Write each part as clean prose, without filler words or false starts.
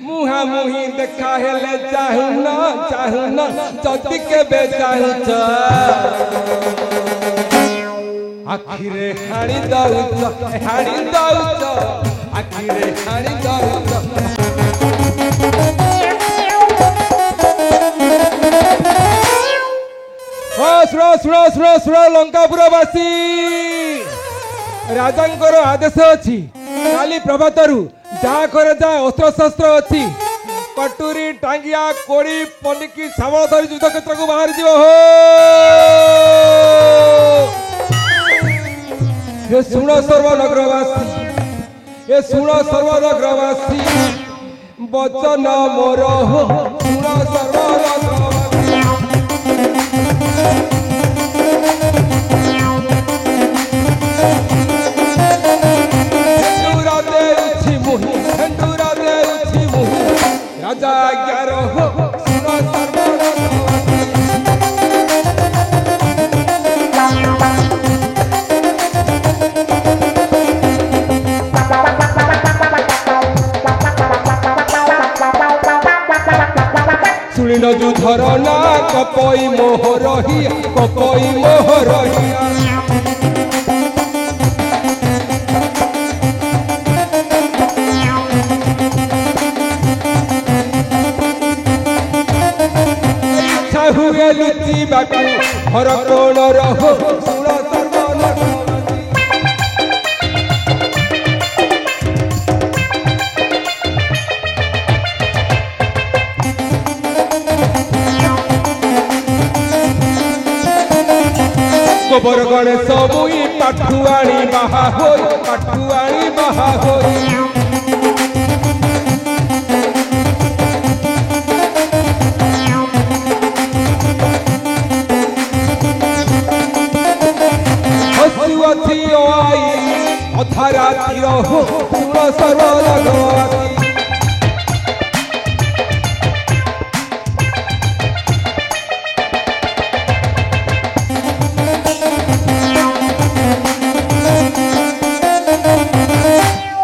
मुहा मुही देखा हेले चाहुना जति के बेचाहुच आखिरे हाणी दउच आखिरे हाणी दउच सुनो लंकापुरवासी राजांकर आदेश अच्छी काली प्रभातरु जा करे जा अस्त्र शस्त्र अच्छी कटुरी टांगिया कोड़ी पलिकी सावल धरी युद्ध क्षेत्र को बाहर जीव हो ये सुनो सर्वनगरवासी ये सुनो सर्वनगरवासी वचन मोर हो सुनो सर्वनगरवासी राजा ग्यारो हो सुनो सुनिन जुधर ना कपई मोह रहिया हुए लुचि बाकू हर कोण रहो सुनो गोबर गणेश मुई पाठुआणी बाहा होई अथारा तीर हो सुनो सर्वनगरवासी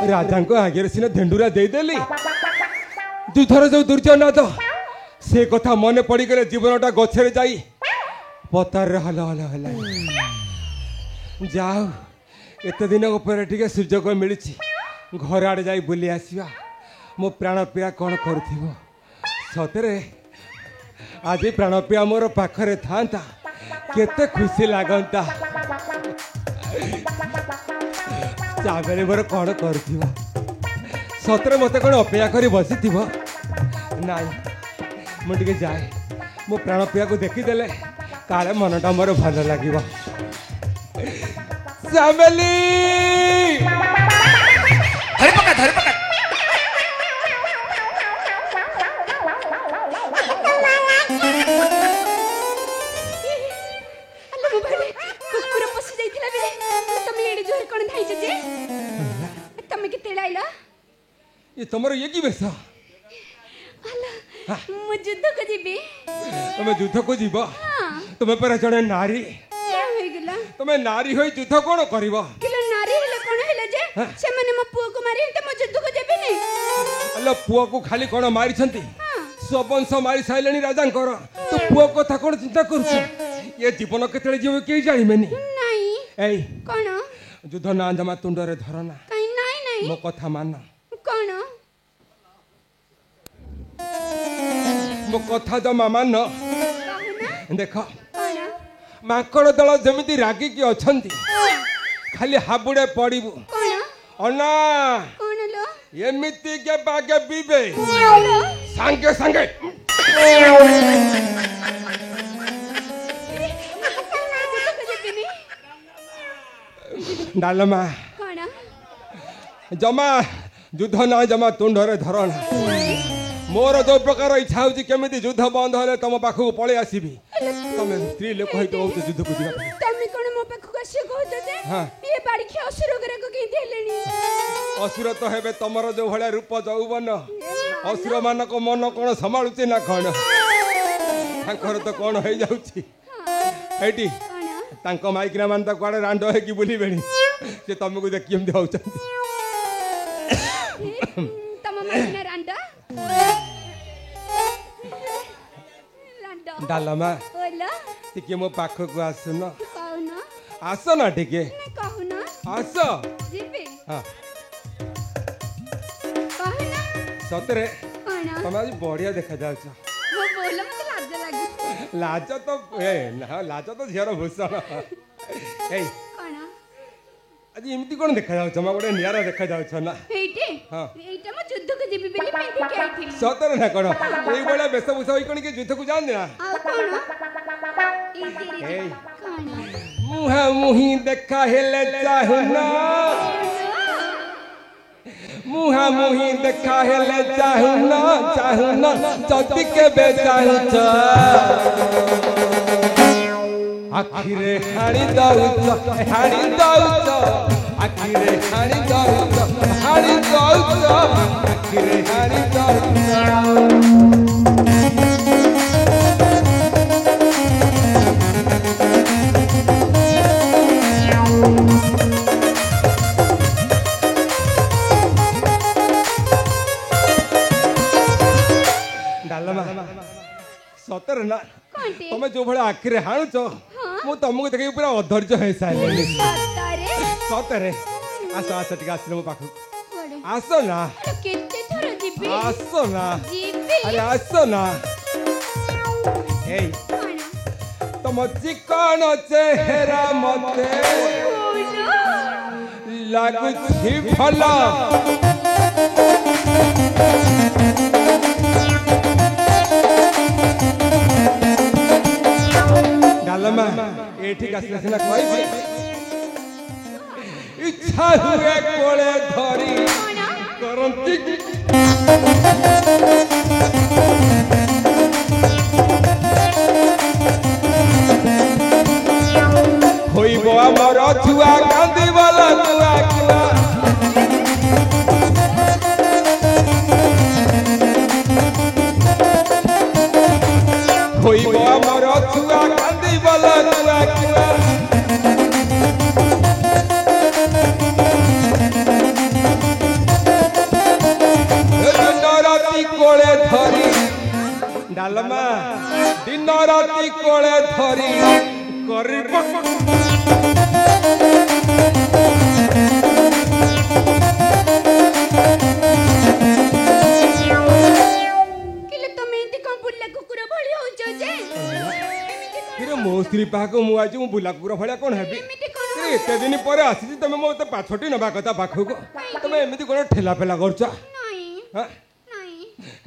राजा को आगे सीना धेंडुरा देदेली दुधर जो दुर्जनाथ से कथा मन पड़गले जीवनटा गछरे जाई पतार हल हल हल जाओ एत दिन टे सुजोग मिली घर आड़े जा बुली आसवा मो प्राणप्रिया कौन कर सतरे आज प्राणप्रिया मोर पाखरे था केते खुशी लगता चाबेले मोर कौन कर सतरे मत कौन अपेक्षा कर बसी नाई मुझे जाए मो प्राणप्रिया को देखीदे काले मनटा मोर भल लगे चामेली धरी पका कुकुर पसी जाइथिला बे तमे एडी जोर कोन धाइछ जे तमे केते लाइला ये तमरो ये की बेसा अल्लाह मु युद्ध को जीबे तमे युद्ध को जीबा तमे पर जणे नारी तुम्हें नारी हो युद्ध कौन कर नारी कौन है से माने मो पुओ को मारी ते मो युद्ध को जेबे नै अल्लाह पुओ को खाली कौन मारी छंती सबंश मारी साइलेनी राजा कर तो पुओ कथा कौन चिंता करू ये जीवन केतले जीव के जानिमेनी नहीं एई कौन युद्ध ना जमा तुंडरे धरना कहीं नहीं मो कथा मान कौन मो कथा जमा मान देख माकड़ दल जमी रागिकी अच्छी खाली हाबुड़े पड़ू अना एमती के बागे बीबे सांगे सांगे डालमा जमा युद्ध ना जमा तुंडरे धरना मोर जो प्रकार इच्छा हो केमी युद्ध बंद हेले तुम पाखक पलि आसबि तुम स्त्री लोक युद्ध को जीवा तमे कोन मो पाखक आसी कहत जे ये बाड़ी के असुर करे को के देलेनी असुर तो हेबे तमर जो भले रूप जौवन असुर मानक मन कोन संभाळुची ना कोन तांकर तो कोन होई जाउची एटी तांक माइकना मान त कोडे रांडो हे की बुली बेणी से तुमको देख केम देउछन तम माइकना रांडा ଡାଲମା बोलो ଟିକେ ମୋ ପାଖକୁ ଆସୁନ कहून ଆସ ନା ଟିକେ कहून ଆସ जीबी ହଁ कहून ସତରେ कौन ତମେ ଆଜି ବଢିଆ ଦେଖାଯାଉଛ वो बोलो मते लाज लागे ଲାଜ ତ ଲାଜ ତ ଝିଅର ଭୂଷଣ ଏଇ कौन ଆଜି ଏମିତି କ'ଣ ଦେଖାଯାଉଛ ମା ଗୋଟେ ନିଆରା ଦେଖାଯାଉଛ ନା ଏଇଟି ହଁ। ଏଇଟା ମୁଁ ଯୁଦ୍ଧକୁ ଯିବି ବୋଲି ପିନ୍ଧିକି ଆଇଥିଲି ସତରେ ନା କ'ଣ ଏଇଭଳିଆ ବେଶଭୂଷା ହୋଇ କ'ଣ କିଏ ଯୁଦ୍ଧକୁ ଯାଆନ୍ତି ନା ଆଉ କଣ ଏଇଟି ଏଇ କଣ ମୁହାଁ ମୁହିଁ ଦେଖା ହେଲେ ଚାହୁଁନା ମୁହାଁ ମୁହିଁ ଦେଖା ହେଲେ ଚାହୁଁନା ଚାହୁଁନା ଯଦି କେବେ ଚାହୁଁଛ ଆଖିରେ ହାଣି ଦଉଛ ଆଖିରେ ହାଣି ଦଉଛ ଆଖିରେ ହାଣି ଦଉଛ ଡାଲମା ସତରେ ନା କଣଟେ ତମେ ଯୋଉ ଭଳିଆ ଆଖିରେ ହାଣୁଛ ମୁଁ ତମକୁ ଦେଖିକି ପୁରା ଅଧୈର୍ଯ୍ୟ ହେଇସାରିଲିଣି ସତରେ ସତରେ ଆସ ଆସ ଟିକେ ଆସିଲେ ମୋ ପାଖକୁ କୁଆଡେ ଆସ ନା କେତେ ଥର ଯିବି ଆସ ନା ଯିବି ଆରେ ଆସ ନା ଏଇ କଣ ତମ ଚିକଣ ଚେହେରା ମତେ बोलो ଲାଗୁଛି ଭଲ ଡାଲମା ଏଠିକି ଆସିଲେ ସିନା କହିବି ଇଚ୍ଛା ହୁଏ କୋଳେ ଧରି କରନ୍ତି ହୋଇବ ଆମର ଛୁଆ କାନ୍ଦିବ କୁଆ କୁଆ ହୋଇବ ଆମର ଛୁଆ କାନ୍ଦିବ କୁଆ କୁଆ ଦିନ ରାତି କୋଳେ ଧରି ଡାଲମା ଦିନ ରାତି କୋଳେ ଧରି କରିବ କିଲେ ତମେ ଏମିତି କଣ ବୁଲା କୁକୁର ଭଳି ହଉଛ ଯେ ଏମିତି କଣ କିରେ ମୋ ସ୍ତ୍ରୀ ପାଖକୁ ମୁଁ ଆଜି ମୁଁ ବୁଲା କୁକୁର ଭଳିଆ କ'ଣ ହେବି ଏମିତି କଣ କିରେ ଏତେ ଦିନ ପରେ ଆସିଛି ତମେ ମୋତେ ପାଛଟି ନେବା କଥା ପାଖକୁ ତମେ ଏମିତି କ'ଣ ଠେଲା ଫେଲା କରୁଛ ନାଇଁ ହଁ? ନାଇଁ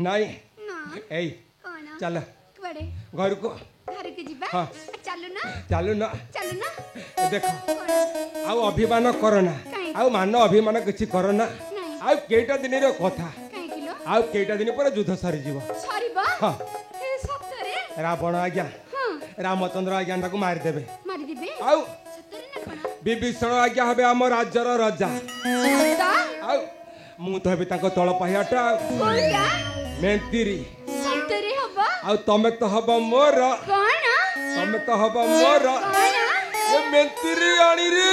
ନାଇଁ ନା ଏଇ କଣ ଚାଲ କୁଆଡେ ଘରକୁ ଘରକୁ ଯିବା ହଁ। ଚାଲୁ ନା ଚାଲୁ ନା ଚାଲୁ ନା ଦେଖ କଣ ଆଉ ଅଭିମାନ କରନା କାଇଁ? ଆଉ ମାନ ଅଭିମାନ କିଛି କରନା ନାଇଁ ଆଉ କେଇଟା ଦିନର କଥା କାହିଁକି ଲୋ ଆଉ କେଇଟା ଦିନ ପରେ ଯୁଦ୍ଧ ସରିଯିବ ସରିବ ହଁ। ଏ ସତରେ ରାବଣ ଆଜ୍ଞା ହଁ ରାମଚନ୍ଦ୍ର ଆଜ୍ଞା ତାକୁ ମାରିଦେବେ ମାରିଦେବେ ଆଉ ସତରେ ନା କଣ ବିଭୀଷଣ ଆଜ୍ଞା ହେବେ ଆମ ରାଜ୍ୟର ରାଜା ସତ ଆଉ ମୁଁ ତ ହେବି ତାଙ୍କ ତଳ ପାହ୍ୟାଟା କୋଉଟା ମେନ୍ତିରି ସତରେ ହବ ଆଉ ତମେ ତ ହବ ମୋର କଣ ତମେ ତ ହବ ମୋର କଣ ଏ ମେନ୍ତିରି ଆଣିରେ